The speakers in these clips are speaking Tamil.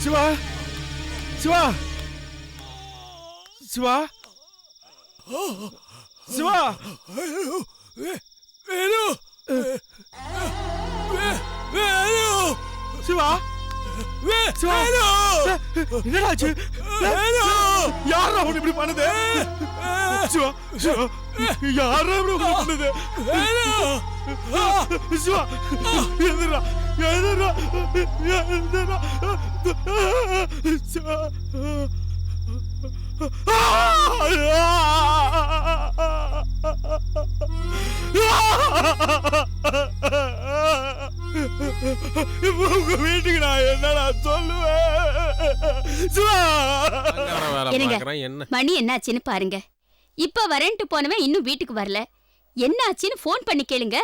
சிவா சிவா சிவா சிவா சிவா என்னடாச்சு? யாரா உன்னை இப்படி பண்ணுது? சிவா சிவா யாரா இப்படி பண்ணுது? சிவா எதிரா எதிரா எதிரா சிவா உங்க வீட்டுக்கு நான் என்னடா சொல்லுவேன்? மணி என்னாச்சுன்னு பாருங்க. இப்ப வரேன்ட்டு போனவன் இன்னும் வீட்டுக்கு வரல. என்னாச்சுன்னு போன் பண்ணி கேளுங்க.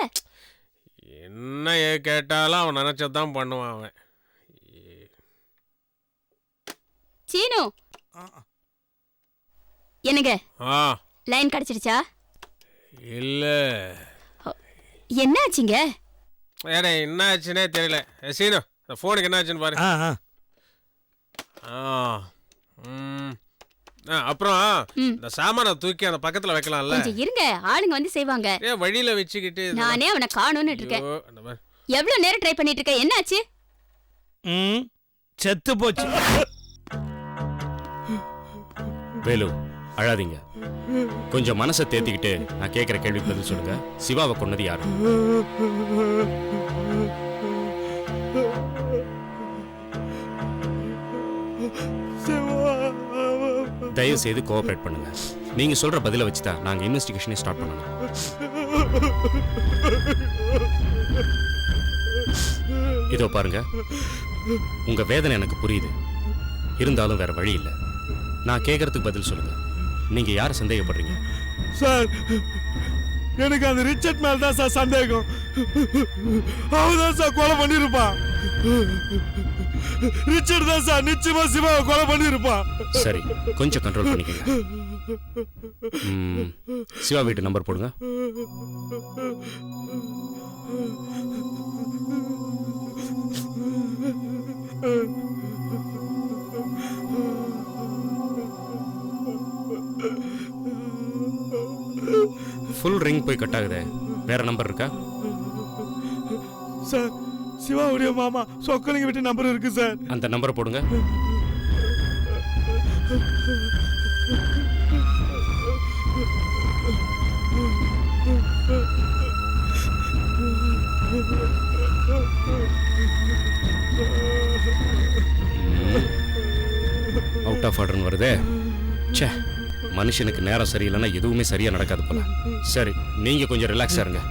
என்ன கேட்டாலும் அவன் நினைச்சதான் பண்ணுவான். அவன் சீனு என்னங்க லைன் கிடைச்சிடுச்சா? இல்ல. என்னாச்சுங்க? என்ன ஆச்சுன்னே தெரியல. சீனு போனுக்கு என்ன ஆச்சுன்னு பாரு. அப்புறம் இந்த சாமான தூக்கி அந்த பக்கத்துல வைக்கலாம்ல. கொஞ்சம் இருங்க, ஆளுங்க வந்து செய்வாங்க. வழியில வச்சுக்கிட்டு நானே அவனை காணோம்னு இருக்கேன். எவ்வளவு நேரம் ட்ரை பண்ணிட்டு இருக்க? என்னாச்சு? செத்து போச்சு. வேலு அழாதீங்க, கொஞ்சம் மனசை தேத்திக்கிட்டு நான் கேட்கிற கேள்விக்கு பதில் சொல்லுங்க. சிவாவை கொன்னது யாரு? தயவு செய்து கோஆபரேட் பண்ணுங்க. நீங்க சொல்ற பதில வச்சுதான் நாங்க இன்வெஸ்டிகேஷனை ஸ்டார்ட் பண்ணணும். இதோ பாருங்க, உங்க வேதனை எனக்கு புரியுது. இருந்தாலும் வேற வழி இல்லை. நான் கேட்கறதுக்கு பதில் சொல்லுங்க. நீங்க யாரை சந்தேகப்படுறீங்க? சார், எனக்கு அந்த ரிச்சர்ட் மேல தான் சார் சந்தேகம். அவதான் சார் கொலை பண்ணிருப்பான். ரிச்சர்ட் தான் சார் நிச்சயமா சிவாவை கொலை பண்ணிருப்பான். சரி, கொஞ்சம் கண்ட்ரோல் பண்ணிக்கங்க. சிவா வீட்டு நம்பர் போடுங்க. ஃபுல் ரிங் போய் கட் ஆகுதே, வேற நம்பர் இருக்கா? சார், சிவாவுடைய மாமா சொக்கலிங்க வீட்டு நம்பர் இருக்கு சார். அந்த நம்பரை போடுங்க. அவுட் ஆஃப் ஆர்டர்னு வருதே. ச்சே, மனுஷனுக்கு நேரம் சரியில்லைன்னா எதுவுமே சரியா நடக்காது போல. சரி, நீங்க கொஞ்சம் ரிலாக்ஸா இருங்க.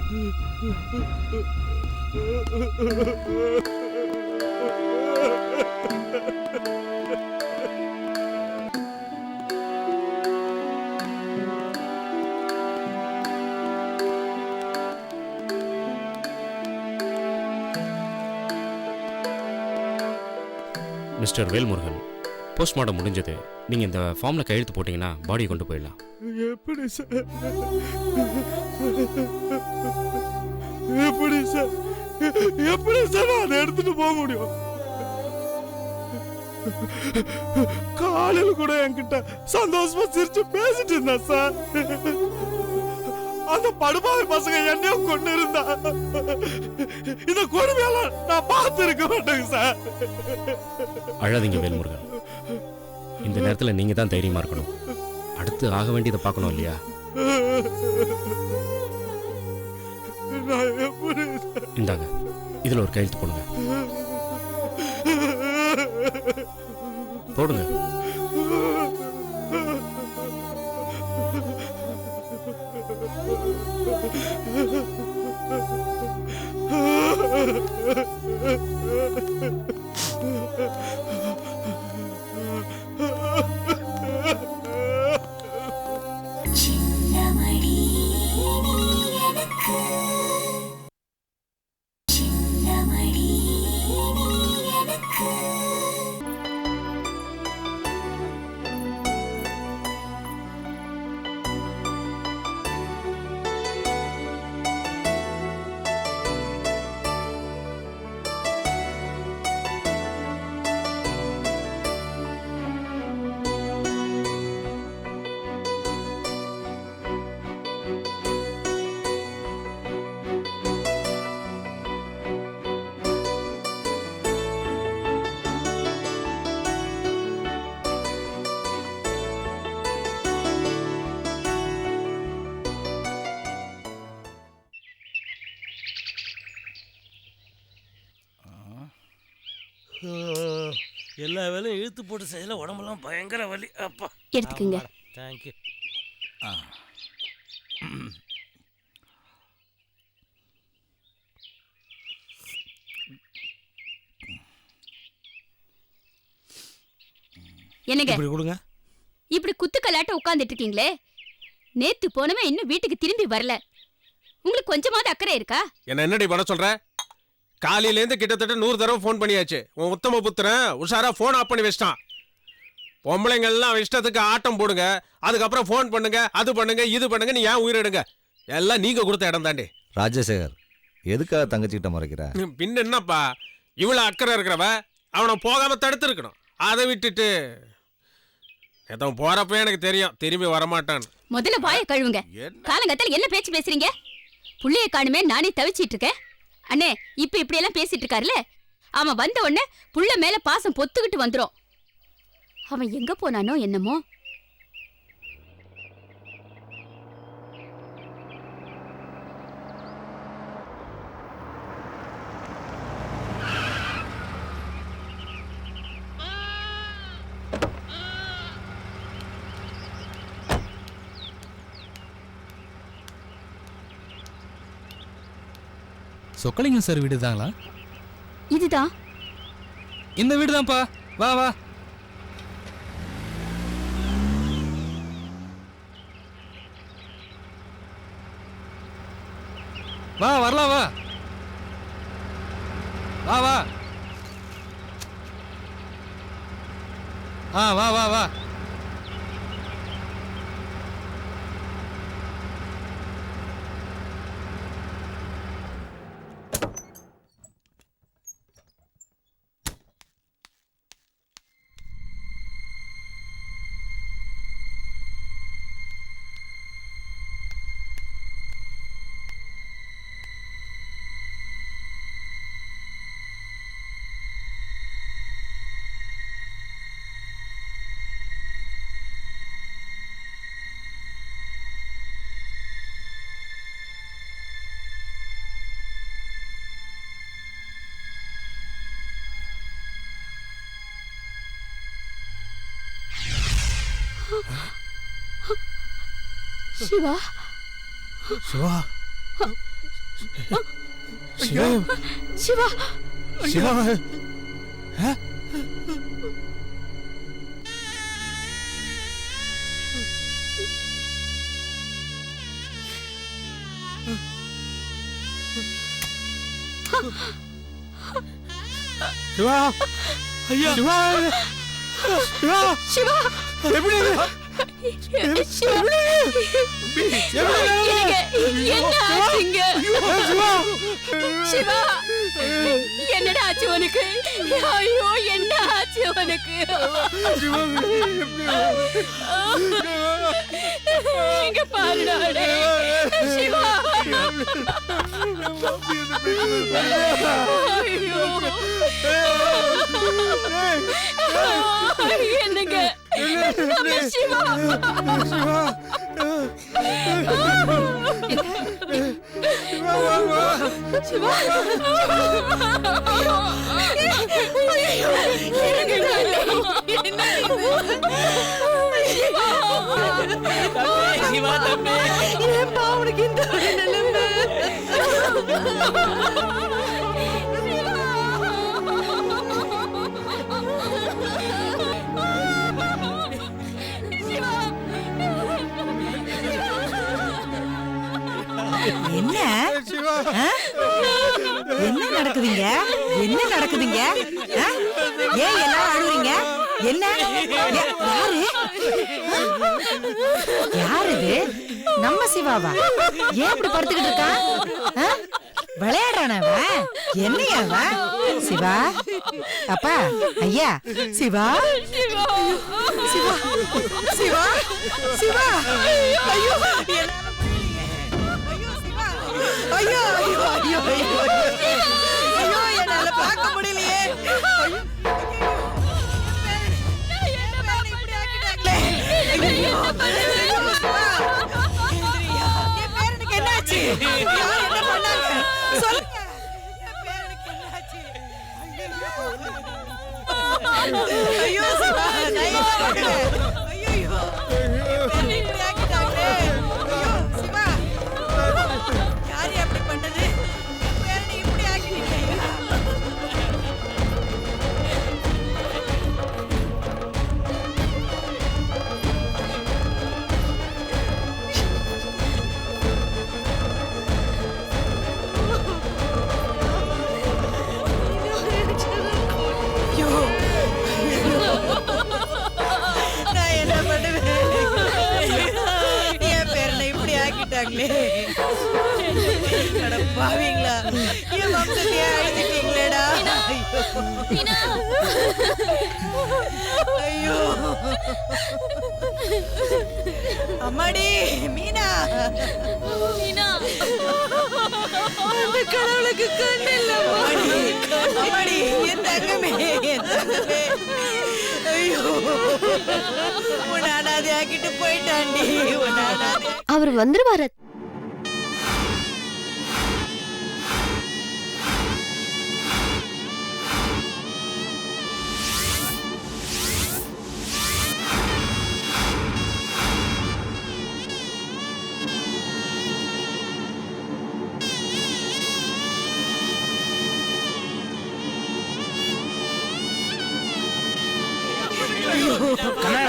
மிஸ்டர் வேல்முருகன், போஸ்ட்மார்ட்டம் முடிஞ்சது. நீங்க இந்த ஃபார்ம்ல கையெழுத்து போட்டீங்கன்னா பாடியை கொண்டு போயிடலாம். எப்படி சார்? எப்படி சார்? எப்படி சார் அதை எடுத்துட்டு போக முடியும்? காலையில் கூட என்கிட்ட சந்தோஷமா சிரிச்சு பேசிட்டு இருந்தா சார். அந்த படுபாவை பசங்க என்னையும் கொண்டு இருந்தா இந்த கொடுமையெல்லாம் நான் பார்த்து இருக்க மாட்டேங்க சார். அழாதீங்க வேல்முருகன், இந்த நேரத்தில் நீங்க தான் தைரியமா இருக்கணும். அடுத்து ஆக வேண்டியதை பார்க்கணும் இல்லையா? இந்தாங்க, இதுல ஒரு கையெழுத்து போடுங்க. போடுங்க. எல்லா வேலையும் இழுத்து போட்டு செய்யல, உடம்பெல்லாம் பயங்கர வலி. அப்பா எடுத்துக்கங்க. தேங்க்யூ. என்னங்க இப்படி கொடுங்க. இப்படி குத்துக்கலாட்ட உட்கார்ந்துட்டு இருக்கீங்களே, நேத்து போனவன் இன்னும் வீட்டுக்கு திரும்பி வரல. உங்களுக்கு கொஞ்சமாவது அக்கறை இருக்கா? என்ன என்னடி பண்ண சொல்ற? காலையிலேருந்து கிட்டத்தட்ட 100 தடவை ஃபோன் பண்ணியாச்சு. உன் உத்தம புத்திரன் உஷாரா ஃபோன் ஆஃப் பண்ணி வச்சிட்டான். பொம்பளைங்கள்லாம் இஷ்டத்துக்கு ஆட்டம் போடுங்க, அதுக்கப்புறம் ஃபோன் பண்ணுங்க, அது பண்ணுங்க, இது பண்ணுங்க, நீ ஏன் உயிரிடுங்க? எல்லாம் நீங்க கொடுத்த இடம் தாண்டி. ராஜசேகர், எதுக்காக தங்கச்சிக்கிட்ட மறைக்கிற? பின்ன என்னப்பா, இவ்வளவு அக்கறை இருக்கிறவ அவனை போகாம தடுத்து இருக்கணும். அதை விட்டுட்டு எதோ போறப்ப எனக்கு தெரியும் திரும்பி வரமாட்டான். முதல்ல வாயை கழுவுங்க. காலங்கத்தால என்ன பேச்சு பேசுறீங்க? புள்ளைய காணுமே நானே தவிச்சிட்டு இருக்கேன். அண்ணே, இப்ப இப்படி எல்லாம் பேசிட்டு இருக்காருல, அவன் வந்த உடனே புள்ள மேல பாசம் பொத்துக்கிட்டு வந்துரும். அவன் எங்க போனானோ என்னமோ. சொக்கலிங்கம் சார் வீடு தாங்களா? இதுதான். இந்த வீடு தான்ப்பா. வா வா. வா வரலாம் வா. வா வா. வா வா வா. சிவா, சிவா, சிவா, சிவா, சிவா. சிவா, ஐயா, சிவா, சிவா, சிவா, எப்படி சிவா, என்னடா ஆச்சு உனக்கு? ஐயோ, என்ன ஆச்சு உனக்கு? இங்க பாருடா. சிவா, என்னங்க சிவா, சிவா, சிவா தம்பி, ஏன்பா உனக்கு இந்த நிலைமை? என்ன என்ன நடக்குதுங்க? என்ன நடக்குதுங்க? ஏன் எல்லாரும் அழுவுறீங்க? என்ன? யாரு இது? நம்ம சிவாவா? ஏன் இப்படி படுத்துக்கிட்டு இருக்கான்? விளையாடுறானவ? என்னையாவ? சிவா, அப்பா, ஐயா, சிவா, சிவா, சிவா, சிவா, ஐயோ, ஐயோ, ஐயோ, ஐயோ, ஐயோ, ஐயோ, என்னால பார்க்க முடியலையே. என் பேரனுக்கு என்னாச்சு? யார் என்ன பண்ணாங்க? சொல்லுங்க. என் பேரனுக்கு என்னாச்சு? ஐயோ. ஐயோ சிவா நான் என்ன பண்ணுவேன்? ஐயோ என்ன இப்படி ஆக்கிட்டாங்களே? ஐயோ சிவா யார் அப்படி பண்ணது? வேற நீ இப்படி ஆக்கிட்டீங்க. ஐயோ நான் என்ன பண்ணுவேன்? என் பேரனை இப்படி ஆக்கிட்டாங்களே. அட பாவிங்களா, என் வம்சத்தையே அழிச்சிட்டீங்களேடா. ஐயோ அம்மாடி மீனா, அந்த கடவுளுக்கு கண்ணு இல்ல. அம்மாடி என் தங்கமே, என் தங்கமே. ஐயோ உன்னை அனாதை ஆக்கிட்டு போயிட்டாண்டி, உன்னை அனாதை. அவர் வந்துருவாரு.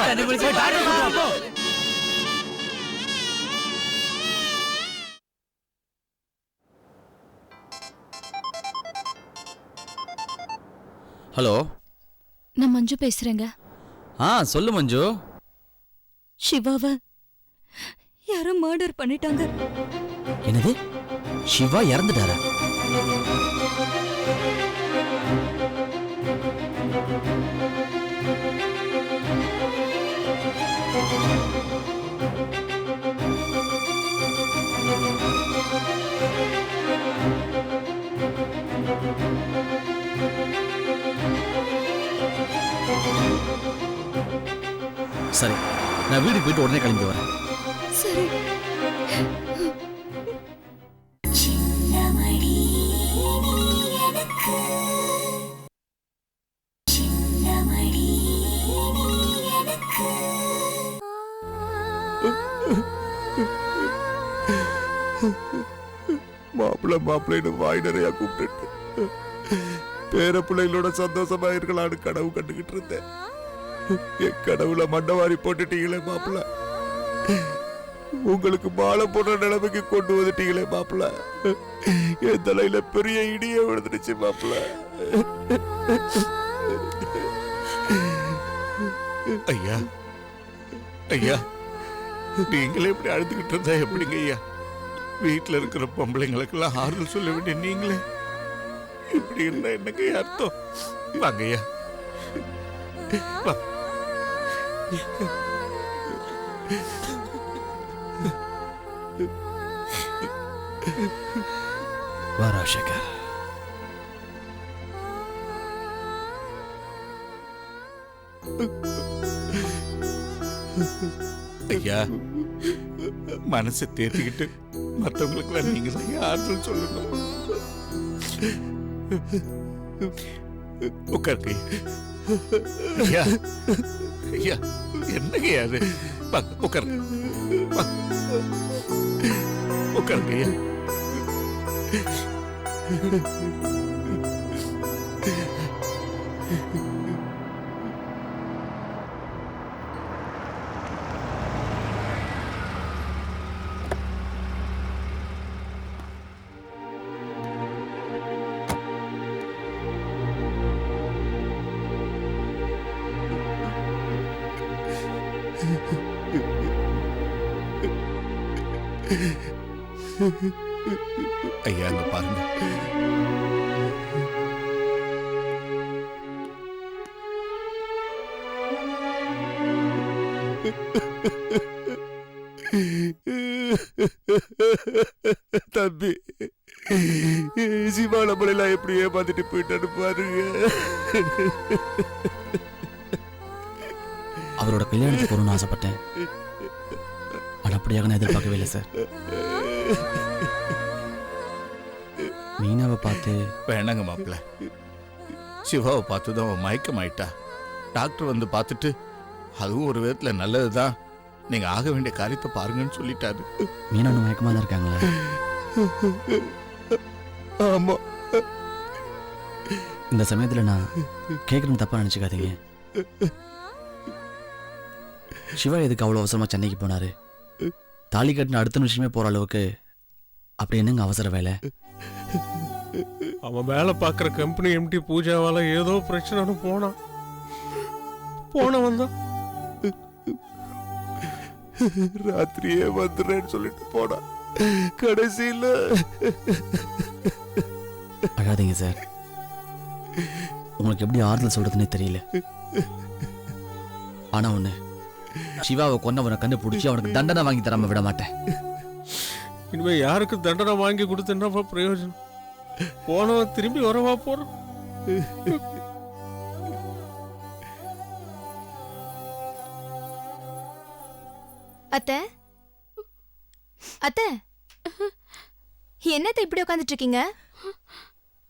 கண்டுபிடிச்சு பாருமா. ஹலோ, நான் மஞ்சு பேசுறேங்க. சொல்லு மஞ்சு. சிவாவை யாரோ மர்டர் பண்ணிட்டாங்க. என்னது, சிவா இறந்துட்டாரா? சரி, நான் வீட்டுக்கு போயிட்டு உடனே கிளம்பி வரேன். சரி. மாப்பிள்ளைன்னு வாய் நிறையா கூப்பிட்டு பேர பிள்ளைகளோட சந்தோஷமா இருக்கலான்னு கனவு கண்டுகிட்டு இருந்தேன். என் கடவுளை மண்டவாரி போட்டுட்டீங்களே மாப்பிள்ள. உங்களுக்கு மாலை போடுற நிலைமைக்கு கொண்டு வந்துட்டீங்களே மாப்பிள்ள. என் தலையில பெரிய இடியே விழுந்துடுச்சு மாப்பிள்ள. ஐயா ஐயா, நீங்களே இப்படி அழுதுகிட்டு இருந்தா எப்படிங்க ஐயா? வீட்டுல இருக்கிற பொம்பளைங்களுக்கெல்லாம் ஆறுதல் சொல்ல வேண்டிய நீங்களே இப்படி இருந்தா என்னங்க அர்த்தம்? வாங்க ஐயா, வா ராஜசேகர். ஐயா, மனசை தேர்த்திக்கிட்டு மற்றவங்களுக்கு நீங்க தான் ஆறுதல் சொல்லணும். உட்காருங்க ஐயா. ஐயா, என்னங்க அது? உட்காருங்க உட்காருங்க ஐயா. ஐயா, அங்க பாருங்க. தம்பி, சிவா நம்மளெல்லாம் எப்படி ஏமாத்திட்டு போயிட்டான்னு பாருங்க. அவரோட கல்யாணத்துக்கு போகணும்னு ஆசைப்பட்டேன். ஆனால் அப்படியாக நான் எதிர்பார்க்கவே இல்லை சார். மீனாவை பார்த்து வேணாங்க மாப்பிள்ள, சிவாவை பார்த்துதான் அவன் மயக்கமாயிட்டா. டாக்டர் வந்து பார்த்துட்டு அதுவும் ஒரு விதத்துல நல்லதுதான், நீங்க ஆக வேண்டிய காரியத்தை பாருங்கன்னு சொல்லிட்டாரு. மீனா ஒன்று மயக்கமாக தான் இருக்காங்களா? ஆமா. இந்த சமயத்தில் நான் கேட்குறேன்னு தப்பாக நினச்சிக்காதீங்க. சிவா எதுக்கு அவ்வளோ அவசரமாக சென்னைக்கு போனாரு? தாலி கட்டின அடுத்த நிமிஷமே போகிற அளவுக்கு அப்படி என்னங்க அவசர வேலை? அவன் வேலை பார்க்குற கம்பெனி எம்டி பூஜாவால ஏதோ பிரச்சனைன்னு போனவன் தான் ராத்திரியே வந்துடுறேன்னு சொல்லிட்டு போனா கடைசியில. அழாதீங்க சார், உங்களுக்கு எப்படி ஆறுதல் சொல்றதுன்னே தெரியல. ஆனா ஒண்ணு, சிவாவை கொன்னவனை கண்டுபிடிச்சி அவனுக்கு தண்டனை வாங்கி தராம விட மாட்டேன். இனிமே யாருக்கு தண்டனை வாங்கி கொடுத்து என்னப்பா பிரயோஜனம்? போனவன் திரும்பி வரவா போறான்? அத்தை, அத்தை, என்னத்த இப்படி உட்காந்துட்டு இருக்கீங்க?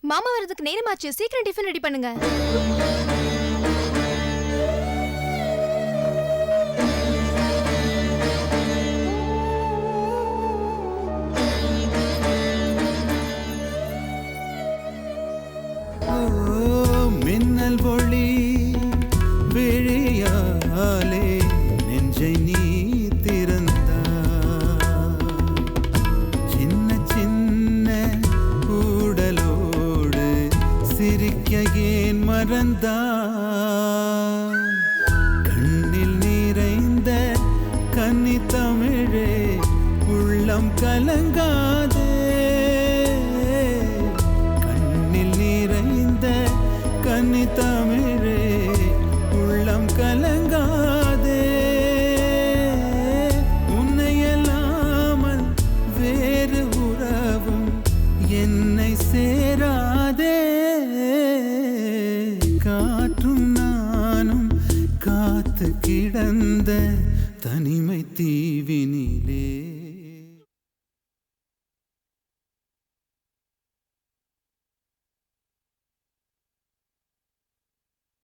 மாமா வர்றதுக்கு நேரமாச்சு, சீக்கிரம் டிஃபன் ரெடி பண்ணுங்க. மின்னல் ஒளி விழியாலே நெஞ்சை நீ திறந்தா, சின்ன சின்ன கூடலோடு சிரிக்க ஏன் மறந்தா, கண்ணில் நிறைந்த கன்னி தமிழே உள்ளம் கலங்காதே, கண்ணில் நிறைந்த கன்னி தமிழே உள்ளம் கலங்காதே, உன்னையல்லாமல் வேறு உறவும் என்னை சேராதே, காற்றும் நானும் காத்து கிடந்த தனிமை தீவினிலே